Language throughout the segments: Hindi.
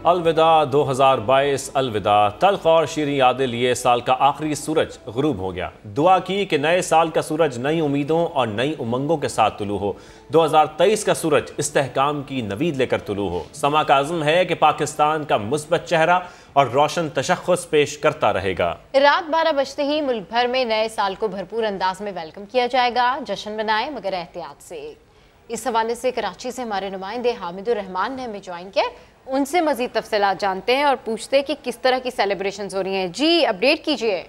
अलविदा 2022, अलविदा। तल्ख और शीरीं यादें लिए साल का आखिरी सूरज गुरूब हो गया। दुआ की कि नए साल का सूरज नई उम्मीदों और नई उमंगों के साथ तुलू हो। 2023 का सूरज इस्तेहकाम की नवीद लेकर तुलू हो। समा का आज़म है कि पाकिस्तान का मुस्बत चेहरा और रोशन तशख़्ख़ुस पेश करता रहेगा। रात 12 बजते ही मुल्क भर में नए साल को भरपूर अंदाज में वेलकम किया जाएगा। जश्न मनाएं मगर एहतियात से। इस हवाले से कराची से हमारे नुमाइंदे हामिदुर रहमान ने हमें ज्वाइन किया। उनसे मजीद तफसीलात जानते हैं और पूछते हैं कि किस तरह की सेलिब्रेशंस हो रही हैं। जी, अपडेट कीजिए।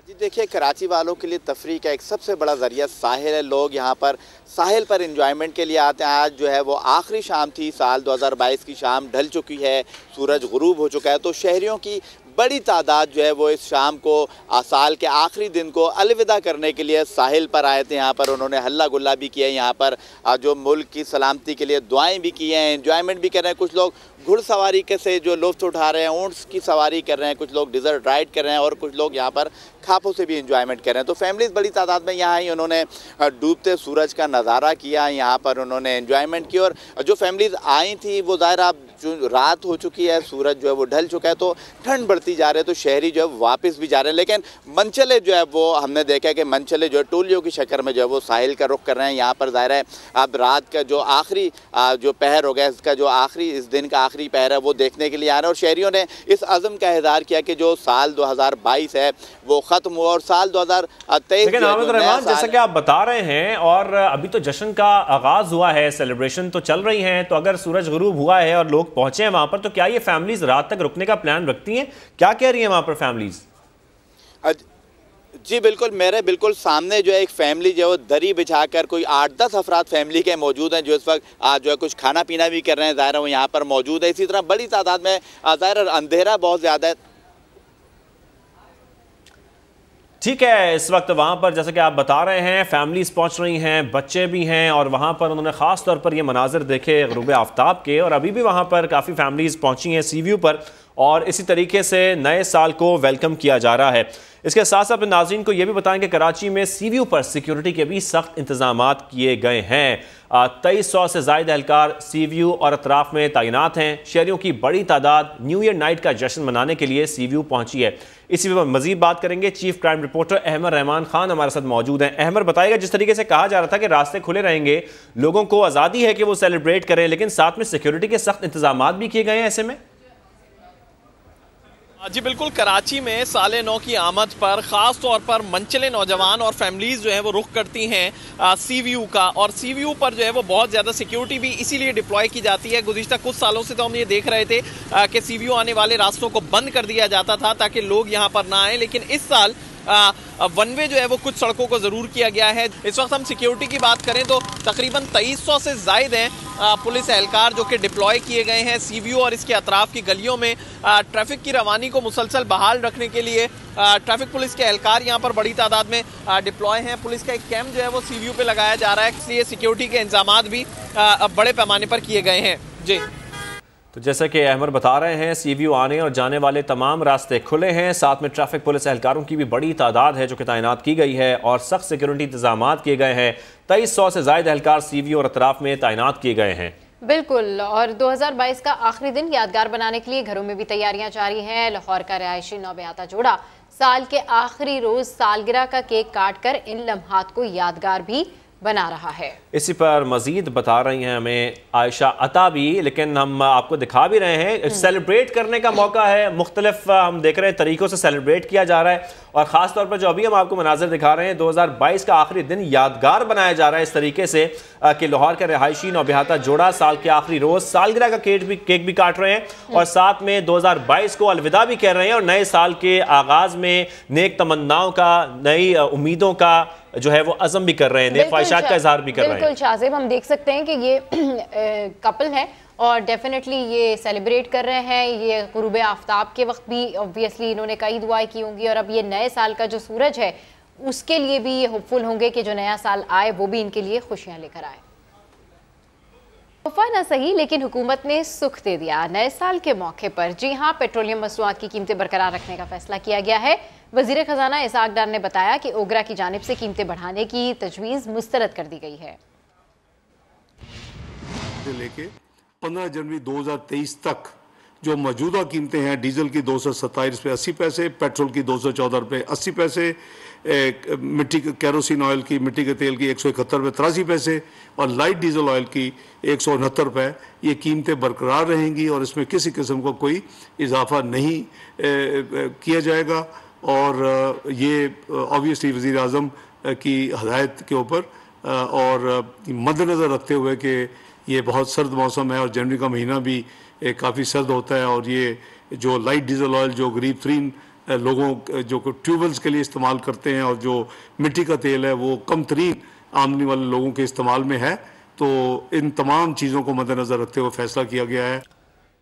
जी देखिए, कराची वालों के लिए तफरीह का एक सबसे बड़ा ज़रिया साहिल है। लोग यहाँ पर साहिल पर इंजॉयमेंट के लिए आते हैं। आज जो है वो आखिरी शाम थी, साल 2022 की शाम ढल चुकी है, सूरज गुरूब हो चुका है। तो शहरियों की बड़ी तादाद जो है वो इस शाम को साल के आखिरी दिन को अलविदा करने के लिए साहिल पर आए थे। यहाँ पर उन्होंने हल्ला गुल्ला भी किया, यहाँ पर जो मुल्क की सलामती के लिए दुआएं भी की हैं, एंजॉयमेंट भी कर रहे हैं। कुछ लोग घुड़सवारी के से जो लुत्फ़ उठा रहे हैं, ऊँट्स की सवारी कर रहे हैं, कुछ लोग डिज़र्ट राइड कर रहे हैं और कुछ लोग यहाँ पर खापों से भी इंजॉयमेंट कर रहे हैं। तो फैमिलीज़ बड़ी तादाद में यहाँ आई, उन्होंने डूबते सूरज का नज़ारा किया, यहाँ पर उन्होंने एंजॉयमेंट की। और जो फैमिलीज़ आई थी वो ज़ाहिर आप जो रात हो चुकी है, सूरज जो है वो ढल चुका है, तो ठंड बढ़ती जा रही है, तो शहरी जो है वापस भी जा रहे हैं। लेकिन मनचले जो है वो हमने देखा है कि मनचले जो है टोलियों की शक्ल में जो है वो साहिल का रुख कर रहे हैं। यहाँ पर ज़ाहिर है अब रात का जो आखिरी जो पहर हो गया, इसका जो आखिरी इस दिन का आखिरी पहर है वो देखने के लिए आ रहे हैं। और शहरियों ने इस अज़म का इज़हार किया कि जो साल 2022 है वो ख़त्म हुआ और साल 2023। लेकिन हामिद रहमान, जैसा कि आप बता रहे हैं और अभी तो जश्न का आगाज़ हुआ है, सेलिब्रेशन तो चल रही हैं, तो अगर सूरज गुरूब हुआ है और लोग पहुंचे हैं वहां पर, तो क्या ये फैमिलीज रात तक रुकने का प्लान रखती हैं? क्या कह रही हैं वहां पर फैमिलीज? जी बिल्कुल, मेरे बिल्कुल सामने जो है एक फैमिली जो है वो दरी बिछाकर कोई 8-10 अफराद फैमिली के मौजूद हैं जो इस वक्त जो है कुछ खाना पीना भी कर रहे हैं। ज़ाहिर है वो यहाँ पर मौजूद है। इसी तरह बड़ी तादाद में ज़ाहिर अंधेरा बहुत ज़्यादा है। ठीक है, इस वक्त वहाँ पर जैसे कि आप बता रहे हैं फैमिलीज पहुँच रही हैं, बच्चे भी हैं और वहाँ पर उन्होंने ख़ास तौर पर ये मनाजिर देखे गुरूब आफ्ताब के। और अभी भी वहाँ पर काफ़ी फैमिलीज पहुँची हैं सी व्यू पर और इसी तरीके से नए साल को वेलकम किया जा रहा है। इसके साथ साथ अपने नाज़रीन को यह भी बताएं कि कराची में सी व्यू पर सिक्योरिटी के भी सख्त इंतजामात किए गए हैं। 2300 से ज़ायद एहलकार सी व्यू और अतराफ़ में तैनात हैं। शहरियों की बड़ी तादाद न्यू ईयर नाइट का जश्न मनाने के लिए सी व्यू पहुंची है। इसी पर मजीद बात करेंगे। Chief crime reporter Ahmed Rahman Khan हमारे साथ मौजूद हैं। अहमद, बताएगा, जिस तरीके से कहा जा रहा था कि रास्ते खुले रहेंगे, लोगों को आज़ादी है कि वो सेलिब्रेट करें, लेकिन साथ में सिक्योरिटी के सख्त इंतजाम भी किए गए हैं ऐसे में? जी बिल्कुल, कराची में साले नौ की आमद पर ख़ास तौर पर मनचले नौजवान और फैमिलीज़ जो है वो रुख करती हैं सी व्यू का। और सी व्यू पर जो है वो बहुत ज़्यादा सिक्योरिटी भी इसीलिए डिप्लॉय की जाती है। गुज़िश्ता कुछ सालों से तो हम ये देख रहे थे कि सी व्यू आने वाले रास्तों को बंद कर दिया जाता था ताकि लोग यहाँ पर ना आए, लेकिन इस साल वन वे जो है वो कुछ सड़कों को ज़रूर किया गया है। इस वक्त हम सिक्योरिटी की बात करें तो तकरीबन 2300 से ज़ायद हैं पुलिस एहलकार जो कि डिप्लॉय किए गए हैं सी व्यू और इसके अतराफ़ की गलियों में। ट्रैफिक की रवानी को मुसलसल बहाल रखने के लिए ट्रैफिक पुलिस के एहलकार यहाँ पर बड़ी तादाद में डिप्लॉय हैं। पुलिस का एक कैंप जो है वो सी व्यू पे लगाया जा रहा है, इसलिए सिक्योरिटी के इंतजाम भी बड़े पैमाने पर किए गए हैं। जी, तो जैसे कि अहमद बता रहे हैं, सी व्यू आने और जाने वाले तमाम रास्ते खुले हैं। साथ में ट्रैफिक पुलिस एहलकारों की भी बड़ी तादाद है जो कि तैनात की गई है और सख्त सिक्योरिटी इंतजाम किए गए हैं। 2300 से ज़ायद एहलकार सी व्यू और अतराफ़ में तैनात किए गए हैं। बिल्कुल, और 2022 का आखिरी दिन यादगार बनाने के लिए घरों में भी तैयारियां जारी हैं। लाहौर का रिहायशी नौबयाता जोड़ा साल के आखिरी रोज सालगिरह का केक काट कर इन लम्हात को यादगार भी बना रहा है। इसी पर मजीद बता रही हैं हमें आयशा अता भी, लेकिन हम आपको दिखा भी रहे हैं। सेलिब्रेट करने का मौका है, मुख्तलिफ हम देख रहे हैं तरीक़ों से सेलिब्रेट किया जा रहा है और ख़ास तौर पर जो अभी हम आपको मनाज़िर दिखा रहे हैं 2022 का आखिरी दिन यादगार बनाया जा रहा है इस तरीके से कि लाहौर का रिहायशी नौबयाता जोड़ा साल के आखिरी रोज़ सालगिरह का केक भी काट रहे हैं और साथ में 2022 को अलविदा भी कह रहे हैं और नए साल के आगाज़ में नेक तमन्नाओं का, नई उम्मीदों का जो है वो अज़म भी कर रहे हैं, नेक ख्वाहिशात का इज़हार भी कर रहे हैं। बिल्कुल शाज़िब, हम देख सकते हैं कि ये कपल है और डेफिनेटली ये सेलिब्रेट कर रहे हैं। ये गुरूब आफ्ताब के वक्त भी ऑब्वियसली इन्होंने कई दुआएं की होंगी और अब ये नए साल का जो सूरज है उसके लिए भी ये होपफुल होंगे कि जो नया साल आए वो भी इनके लिए खुशियां लेकर आए। तोहफा ना सही लेकिन हुकूमत ने सुख दे दिया नए साल के मौके पर। जी हाँ, पेट्रोलियम मसनूआत की कीमतें बरकरार रखने का फैसला किया गया है। वजीर खजाना इसाक डार ने बताया कि ओगरा की जानिब से कीमतें बढ़ाने की तजवीज़ मुस्तरद कर दी गई है। लेके 15 जनवरी 2023 तक जो मौजूदा कीमतें हैं, डीजल की 227 रुपये 80 पैसे, पेट्रोल की 214 रुपये 80 पैसे, मिट्टी कैरोसिन ऑयल की, मिट्टी के तेल की 171 रुपये 83 पैसे और लाइट डीजल ऑयल की 169 रुपये, ये कीमतें बरकरार रहेंगी और इसमें किसी किस्म का कोई इजाफा नहीं किया जाएगा। और ये ऑब्वियसली वज़ीर आज़म की हदायत के ऊपर और मद्देनज़र रखते हुए कि ये बहुत सर्द मौसम है और जनवरी का महीना भी काफ़ी सर्द होता है और ये जो लाइट डीजल ऑयल जो गरीब तरीन लोगों जो ट्यूबवेल्स के लिए इस्तेमाल करते हैं और जो मिट्टी का तेल है वो कम तरीन आमदनी वाले लोगों के इस्तेमाल में है, तो इन तमाम चीज़ों को मद्देनज़र रखते हुए फैसला किया गया है।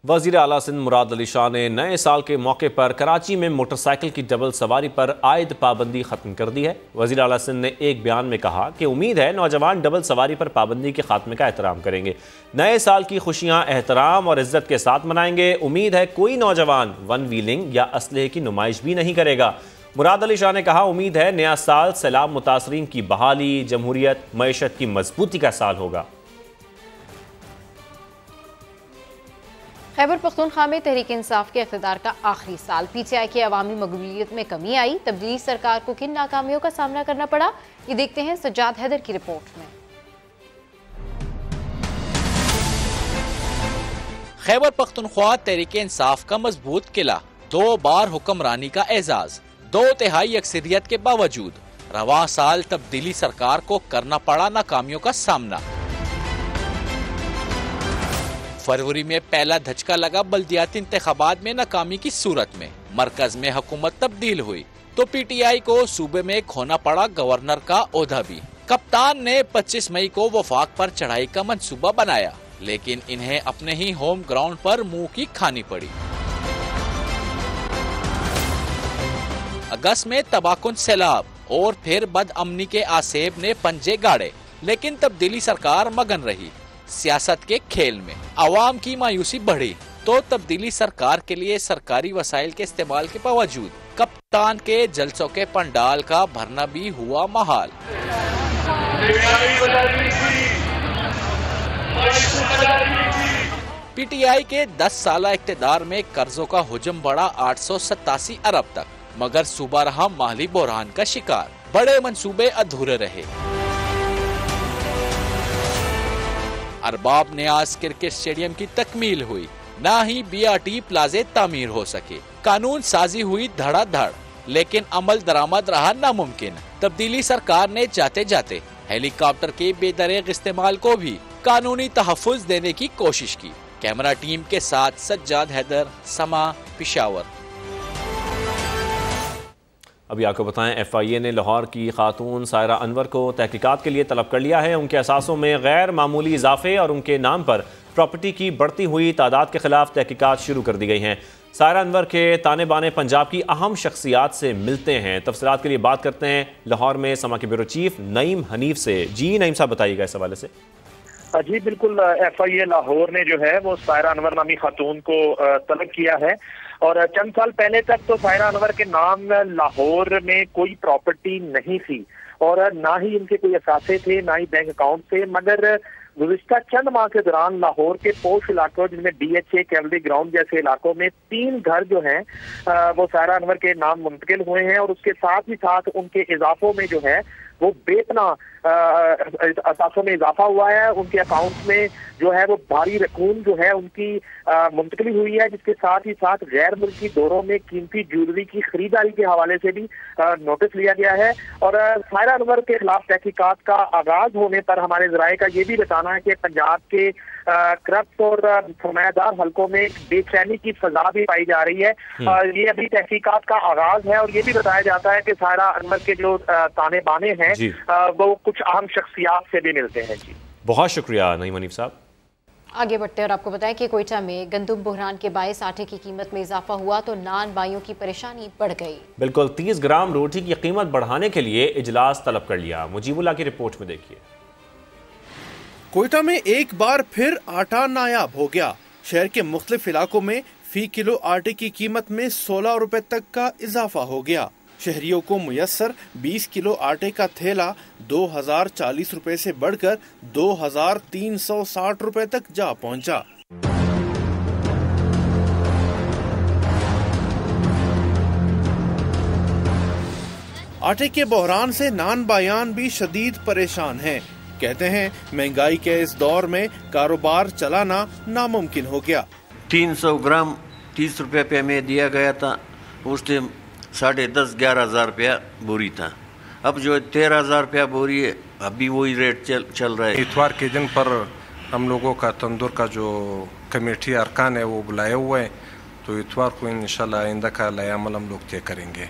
वज़ीर आला सिंध मुराद अली शाह ने नए साल के मौके पर कराची में मोटरसाइकिल की डबल सवारी पर आयद पाबंदी ख़त्म कर दी है। वज़ीर आला सिंध ने एक बयान में कहा कि उम्मीद है नौजवान डबल सवारी पर पाबंदी के खात्मे का एहतराम करेंगे। नए साल की खुशियाँ एहतराम और इज्जत के साथ मनाएंगे। उम्मीद है कोई नौजवान वन व्हीलिंग या असलहे की नुमाइश भी नहीं करेगा। मुराद अली शाह ने कहा, उम्मीद है नया साल सैलाब मुतासरीन की बहाली, जमहूरियत, मईशत की मजबूती का साल होगा। खैबर पख्तूनख्वा में तहरीक इंसाफ के इक़्तिदार का आखिरी साल, PTI की अवामी मकबूलियत में कमी आई, तब्दीली सरकार को किन नाकामियों का सामना करना पड़ा, ये देखते हैं सज्जाद हैदर की रिपोर्ट में। खैबर पख्तूनख्वा तहरीक इंसाफ का मजबूत किला, 2 बार हुक्मरानी का एजाज, 2/3 अक्सरियत के बावजूद रवा साल तब्दीली सरकार को करना पड़ा नाकामियों का सामना। फरवरी में पहला धचका लगा बल्दियाती इंतखाबात में नाकामी की सूरत में। मरकज में हुकूमत तब्दील हुई तो PTI को सूबे में खोना पड़ा गवर्नर का ओहदा भी। कप्तान ने 25 मई को वफाक पर चढ़ाई का मंसूबा बनाया, लेकिन इन्हें अपने ही होम ग्राउंड पर मुंह की खानी पड़ी। अगस्त में तबाकुन सैलाब और फिर बदअमनी के आसेब ने पंजे गाड़े, लेकिन तब्दीली सरकार मगन रही सियासत के खेल में। अवाम की मायूसी बढ़ी तो तब्दीली सरकार के लिए सरकारी वसाइल के इस्तेमाल के बावजूद कप्तान के जलसों के पंडाल का भरना भी हुआ महाल। PTI के 10 साला इक़्तिदार में कर्जों का हुजम बढ़ा 887 अरब तक, मगर सूबा रहा माली बहरान का शिकार। बड़े मंसूबे अधूरे रहे। अरबाब न्याज क्रिकेट स्टेडियम की तकमील हुई, ना ही BRT प्लाजे तामीर हो सके। कानून साजी हुई धड़ाधड़, लेकिन अमल दरामद रहा नामुमकिन। तब्दीली सरकार ने जाते जाते हेलीकॉप्टर के बेदरेग इस्तेमाल को भी कानूनी तहफ़्फ़ुज़ देने की कोशिश की। कैमरा टीम के साथ सज्जाद हैदर, समा, पेशावर। अभी आपको बताएं, FIA ने लाहौर की खातून सायरा अनवर को तहकीकात के लिए तलब कर लिया है। उनके असासों में गैर मामूली इजाफे और उनके नाम पर प्रॉपर्टी की बढ़ती हुई तादाद के खिलाफ तहकीकात शुरू कर दी गई हैं। सायरा अनवर के ताने बाने पंजाब की अहम शख्सियात से मिलते हैं। तफसीलात के लिए बात करते हैं लाहौर में समा के ब्यूरो चीफ नईम हनीफ से। जी नईम साहब, बताइएगा इस हवाले से। जी बिल्कुल, FIA लाहौर ने जो है वो सायरा अनवर नामी खातून को तलब किया है और चंद साल पहले तक तो सायरा अनवर के नाम लाहौर में कोई प्रॉपर्टी नहीं थी और ना ही इनके कोई असासे थे, ना ही बैंक अकाउंट थे। मगर गुज़िश्ता चंद माह के दौरान लाहौर के पोश इलाकों जिनमें DHA कैवलरी ग्राउंड जैसे इलाकों में 3 घर जो हैं वो सायरा अनवर के नाम मुंतकिल हुए हैं और उसके साथ ही साथ उनके इजाफों में जो है वो बेपना असासों में इजाफा हुआ है। उनके अकाउंट में जो है वो भारी रकूम जो है उनकी मुंतकली हुई है, जिसके साथ ही साथ गैर मुल्की दौरों में कीमती ज्वेलरी की खरीदारी के हवाले से भी नोटिस लिया गया है। और सायरा अनवर के खिलाफ तहकीकात का आगाज होने पर हमारे ज़राए का ये भी बताना है कि पंजाब के करप्ट और सरमायादार हलकों में बेचैनी की सजा भी पाई जा रही है। ये अभी तहकीकात का आगाज है और ये भी बताया जाता है कि सायरा अनवर के जो ताने बाने हैं वो कुछ अहम शख्सियात से भी मिलते हैं। जी बहुत शुक्रिया नईम हनीफ साहब। आगे बढ़ते और आपको बताएं कि कोयटा में गंदुम बहरान के बायस आटे की कीमत में इजाफा हुआ तो नान बाइयों की परेशानी बढ़ गई। बिल्कुल, 30 ग्राम रोटी की कीमत बढ़ाने के लिए इजलास तलब कर लिया। मुजीबुल्लाह की रिपोर्ट में देखिए। कोयटा में एक बार फिर आटा नायाब हो गया। शहर के मुख्तलिफ इलाकों में फी किलो आटे की कीमत में 16 रुपए तक का इजाफा हो गया। शहरियों को मुयस्सर 20 किलो आटे का थैला 2040 रुपए से बढ़कर 2360 रुपए तक जा पहुंचा। आटे के बहरान से नान बायान भी शदीद परेशान हैं। कहते हैं महंगाई के इस दौर में कारोबार चलाना नामुमकिन हो गया। 300 ग्राम 30 रुपये पे हमें दिया गया था, उस टाइम 10,500-11 हज़ार रुपया बोरी था। अब जो 13,000 रुपया बोरी है, अभी वही रेट चल रहा है। इतवार के दिन पर हम लोगों का तंदूर का जो कमेटी अरकान है वो बुलाए हुए हैं, तो इतवार को इंशाल्लाह आइंदा का अमल हम लोग तय करेंगे।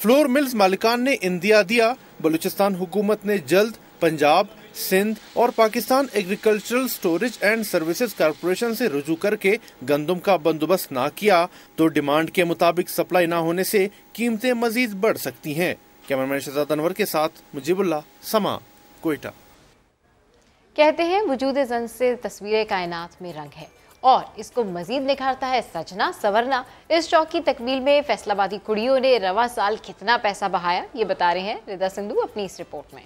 फ्लोर मिल्स मालिकान ने इंदिया दिया। बलूचिस्तान हुकूमत ने जल्द पंजाब, सिंध और Pakistan agricultural storage and services corporation से रुजू करके गंदम का बंदोबस्त ना किया तो डिमांड के मुताबिक सप्लाई ना होने से कीमतें मजीद बढ़ सकती हैं। कैमरामैन शहजाद अनवर के साथ मुजीबुल्लाह, समा, कोयटा। कहते हैं वजूद ज़न से तस्वीर कायनात में रंग है और इसको मजीद निखारता है सजना सवरना। इस शौक की तकमील में फैसलाबादी कुड़ियों ने रवा साल कितना पैसा बहाया, ये बता रहे हैं रिदा सिंधु अपनी इस रिपोर्ट में।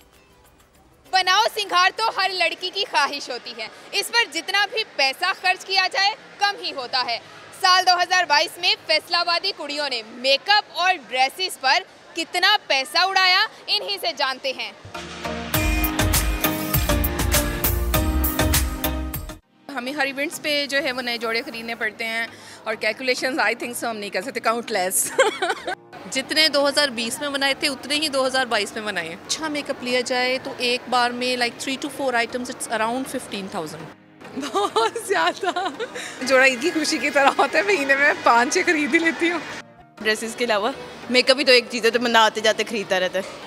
बनाओ सिंगार तो हर लड़की की ख्वाहिश होती है, इस पर जितना भी पैसा खर्च किया जाए कम ही होता है। साल 2022 में फैसलाबादी कुड़ियों ने मेकअप और ड्रेसेस पर कितना पैसा उड़ाया, इन्हीं से जानते हैं। हमें हर इवेंट्स पे जो है वो नए जोड़े खरीदने पड़ते हैं और कैलकुलेशंस आई थिंक सो हम नहीं कर सकते, काउंटलेस। जितने 2020 में बनाए थे उतने ही 2022 में बनाए। अच्छा मेकअप लिया जाए तो एक बार में like 3 to 4 items, it's around 15,000। बहुत ज़्यादा। जोड़ा ईद की खुशी की तरह होता है, महीने में 5-6 खरीद ही लेती हूँ। ड्रेसेस के अलावा मेकअप ही तो एक चीज़ है, तो बंदा आते जाते खरीदता रहता है।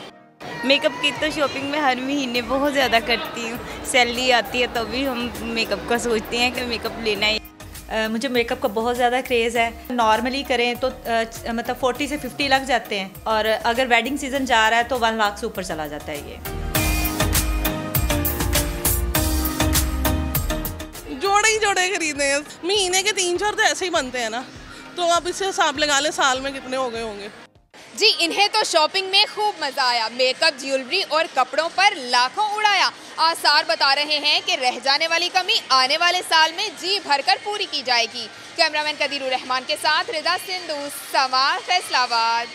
मेकअप की तो शॉपिंग में हर महीने बहुत ज़्यादा करती हूँ। सैलरी आती है तो भी हम मेकअप का सोचते हैं कि मेकअप लेना है। मुझे मेकअप का बहुत ज़्यादा क्रेज़ है। नॉर्मली करें तो मतलब 40 से 50 लग जाते हैं और अगर वेडिंग सीज़न जा रहा है तो 1 लाख से ऊपर चला जाता है। ये जोड़े ही जोड़े खरीदे हैं, महीने के 3-4 तो ऐसे ही बनते हैं ना, तो आप इससे हिसाब लगा लें साल में कितने हो गए होंगे। जी इन्हें तो शॉपिंग में खूब मजा आया, मेकअप, ज्वेलरी और कपड़ों पर लाखों उड़ाया। आसार बता रहे हैं कि रह जाने वाली कमी आने वाले साल में जी भरकर पूरी की जाएगी। कैमरामैन कदीरुर रहमान के साथ रिदा सिंधु, समा, फैसलाबाद।